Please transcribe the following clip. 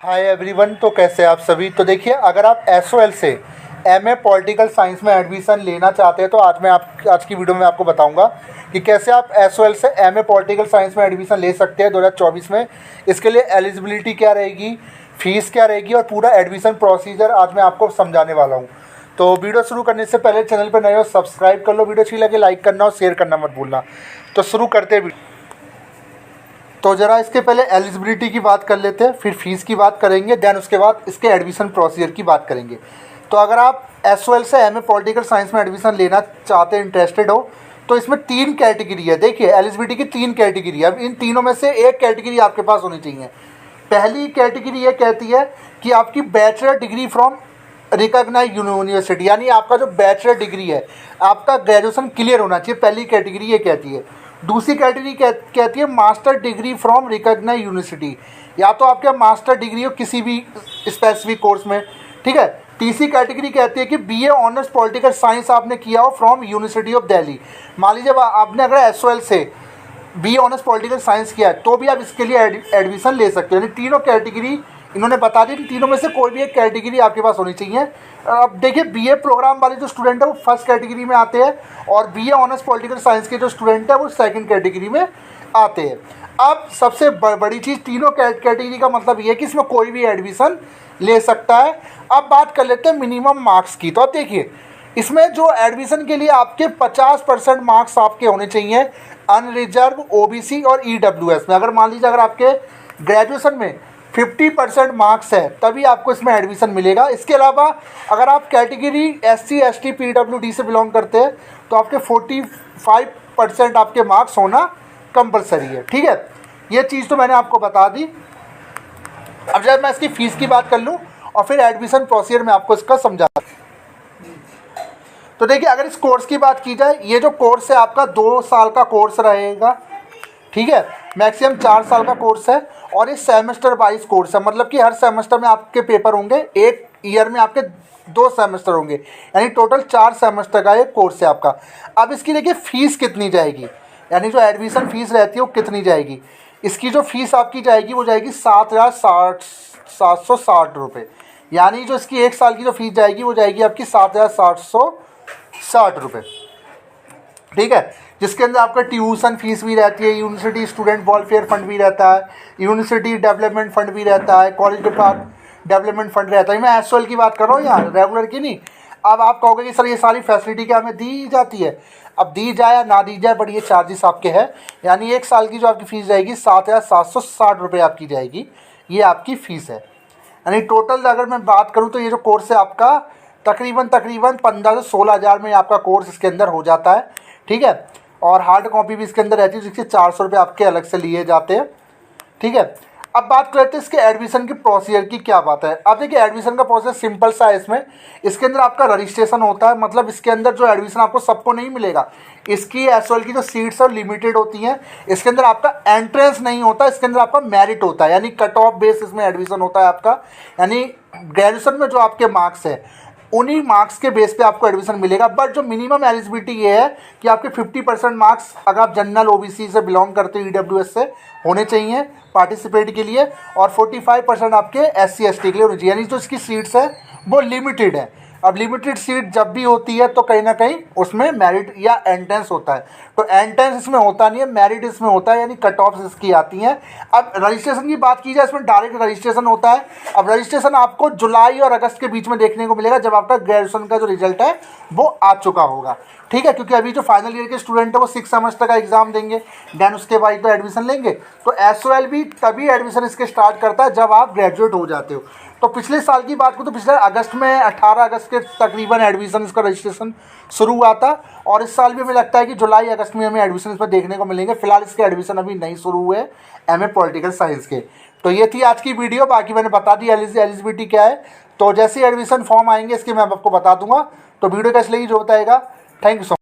Hi everyone. तो कैसे आप सभी। तो देखिए, अगर आप एसओएल से एमए पॉलिटिकल साइंस में एडमिशन लेना चाहते हैं तो आज की वीडियो में आपको बताऊंगा कि कैसे आप एसओएल से एमए पॉलिटिकल साइंस में एडमिशन ले सकते हैं 2024 में। इसके लिए एलिजिबिलिटी क्या रहेगी, फ़ीस क्या रहेगी और पूरा एडमिशन प्रोसीजर आज मैं आपको समझाने वाला हूँ। तो वीडियो शुरू करने से पहले चैनल पर नए हो सब्सक्राइब कर लो, वीडियो अच्छी लगे लाइक करना और शेयर करना मत भूलना। तो शुरू करते हैं। तो ज़रा इसके पहले एलिजिबिलिटी की बात कर लेते हैं, फिर फीस की बात करेंगे, देन उसके बाद इसके एडमिशन प्रोसीजर की बात करेंगे। तो अगर आप एसओएल से एमए पॉलिटिकल साइंस में एडमिशन लेना चाहते हैं, इंटरेस्टेड हो, तो इसमें 3 कैटेगरी है। देखिए, एलिजिबिलिटी की 3 कैटेगरी है। अब इन तीनों में से एक कैटेगरी आपके पास होनी चाहिए। पहली कैटेगरी ये कहती है कि आपकी bachelor degree from recognised university, यानी आपका जो बैचलर डिग्री है, आपका ग्रेजुएशन क्लियर होना चाहिए। पहली कैटेगरी ये कहती है। दूसरी कैटेगरी कहती है master degree from recognised university, या तो आपके मास्टर डिग्री हो किसी भी स्पेसिफिक कोर्स में, ठीक है। तीसरी कैटेगरी कहती है कि बीए ऑनर्स पॉलिटिकल साइंस आपने किया हो फ्रॉम यूनिवर्सिटी ऑफ दिल्ली। मान लीजिए आपने अगर एसओएल से बीए ऑनर्स पॉलिटिकल साइंस किया है तो भी आप इसके लिए एडमिशन ले सकते हो। यानी तीनों कैटेगरी इन्होंने बता दी, तीनों में से कोई भी एक कैटेगरी आपके पास होनी चाहिए। अब देखिए, बीए प्रोग्राम वाले जो स्टूडेंट है वो फर्स्ट कैटेगरी में आते हैं और बीए ऑनर्स पॉलिटिकल साइंस के जो स्टूडेंट है वो सेकंड कैटेगरी में आते हैं। अब सबसे बड़ी चीज़, तीनों कैटेगरी का मतलब ये है कि इसमें कोई भी एडमिशन ले सकता है। अब बात कर लेते हैं मिनिमम मार्क्स की। तो अब देखिए, इसमें जो एडमिशन के लिए आपके 50% मार्क्स आपके होने चाहिए अनरिजर्व, ओबीसी और ईडब्ल्यूएस में। अगर मान लीजिए अगर आपके ग्रेजुएशन में 50% मार्क्स है तभी आपको इसमें एडमिशन मिलेगा। इसके अलावा अगर आप कैटेगरी एससी, एसटी, पीडब्ल्यूडी से बिलोंग करते हैं तो आपके 45% आपके मार्क्स होना कंपलसरी है, ठीक है। ये चीज़ तो मैंने आपको बता दी। अब जब मैं इसकी फ़ीस की बात कर लूँ और फिर एडमिशन प्रोसीजर में आपको इसका समझा। तो देखिए, अगर इस कोर्स की बात की जाए, ये जो कोर्स है आपका 2 साल का कोर्स रहेगा, ठीक है। मैक्सिमम 4 साल का कोर्स है और ये सेमेस्टर वाइज कोर्स है। मतलब कि हर सेमेस्टर में आपके पेपर होंगे, एक ईयर में आपके 2 सेमेस्टर होंगे, यानी टोटल 4 सेमेस्टर का ये कोर्स है आपका। अब इसकी देखिए फ़ीस कितनी जाएगी, यानी जो एडमिशन फ़ीस रहती है वो कितनी जाएगी। इसकी जो फ़ीस आपकी जाएगी वो जाएगी 7,760 रुपये। यानी जो इसकी 1 साल की जो फ़ीस जाएगी वो जाएगी आपकी 7,760 रुपये, ठीक है। जिसके अंदर आपका ट्यूशन फीस भी रहती है, यूनिवर्सिटी स्टूडेंट वेलफेयर फंड भी रहता है, यूनिवर्सिटी डेवलपमेंट फंड भी रहता है, कॉलेज डेवलपमेंट फंड रहता है। मैं एसओएल की बात कर रहा हूँ यहाँ, रेगुलर की नहीं। अब आप कहोगे कि सर ये सारी फैसिलिटी क्या हमें दी जाती है। अब दी जाए या ना दी जाए, बट ये चार्जेस आपके हैं। यानी 1 साल की जो आपकी फ़ीस जाएगी 7,760 रुपये आपकी जाएगी, ये आपकी फ़ीस है। यानी टोटल अगर मैं बात करूँ तो ये जो कोर्स है आपका तकरीबन 15 से 16 हज़ार में आपका कोर्स इसके अंदर हो जाता है, ठीक है। और हार्ड कॉपी भी इसके अंदर रहती है, जिसके 400 रुपये आपके अलग से लिए जाते हैं, ठीक है। अब बात करते हैं इसके एडमिशन की प्रोसीजर की क्या बात है। अब देखिए, एडमिशन का प्रोसेस सिंपल सा है। इसके अंदर आपका रजिस्ट्रेशन होता है। मतलब इसके अंदर जो एडमिशन आपको सबको नहीं मिलेगा। इसकी एसओएल की जो सीट्स है लिमिटेड होती हैं। इसके अंदर आपका एंट्रेंस नहीं होता, इसके अंदर आपका मेरिट होता है, यानी कट ऑफ बेस इसमें एडमिशन होता है आपका। यानी ग्रेजुएशन में जो आपके मार्क्स है उन्हीं मार्क्स के बेस पे आपको एडमिशन मिलेगा। बट जो मिनिमम एलिजिबिलिटी ये है कि आपके 50% मार्क्स अगर आप जनरल, ओबीसी से बिलोंग करते हो, ईडब्ल्यूएस से होने चाहिए पार्टिसिपेट के लिए, और 45% आपके एससी, एसटी के लिए होने चाहिए। यानी जो इसकी सीट्स है वो लिमिटेड है। अब लिमिटेड सीट जब भी होती है तो कहीं ना कहीं उसमें मेरिट या एंट्रेंस होता है। तो एंट्रेंस इसमें होता नहीं है, मेरिट इसमें होता है, यानी कट ऑफ इसकी आती हैं। अब रजिस्ट्रेशन की बात की जाए, इसमें डायरेक्ट रजिस्ट्रेशन होता है। अब रजिस्ट्रेशन आपको जुलाई और अगस्त के बीच में देखने को मिलेगा, जब आपका ग्रेजुएशन का जो रिजल्ट है वो आ चुका होगा, ठीक है। क्योंकि अभी जो फाइनल ईयर के स्टूडेंट है वो 6 सेमेस्टर का एग्जाम देंगे, देन उसके बाद तो एडमिशन लेंगे। तो एसओएल भी तभी एडमिशन इसके स्टार्ट करता है जब आप ग्रेजुएट हो जाते हो। तो पिछले साल की बात करूँ तो पिछले अगस्त में 18 अगस्त के तकरीबन एडमिशन इसका रजिस्ट्रेशन शुरू हुआ था, और इस साल भी हमें लगता है कि जुलाई अगस्त में हमें एडमिशन इसमें देखने को मिलेंगे। फिलहाल इसके एडमिशन अभी नहीं शुरू हुए एमए पॉलिटिकल साइंस के। तो ये थी आज की वीडियो। बाकी मैंने बता दी एलिजिबिलिटी क्या है। तो जैसे ही एडमिशन फॉर्म आएंगे इसके मैं आपको बता दूंगा। तो वीडियो कैसे लगी जो बताएगा। Thank you so much.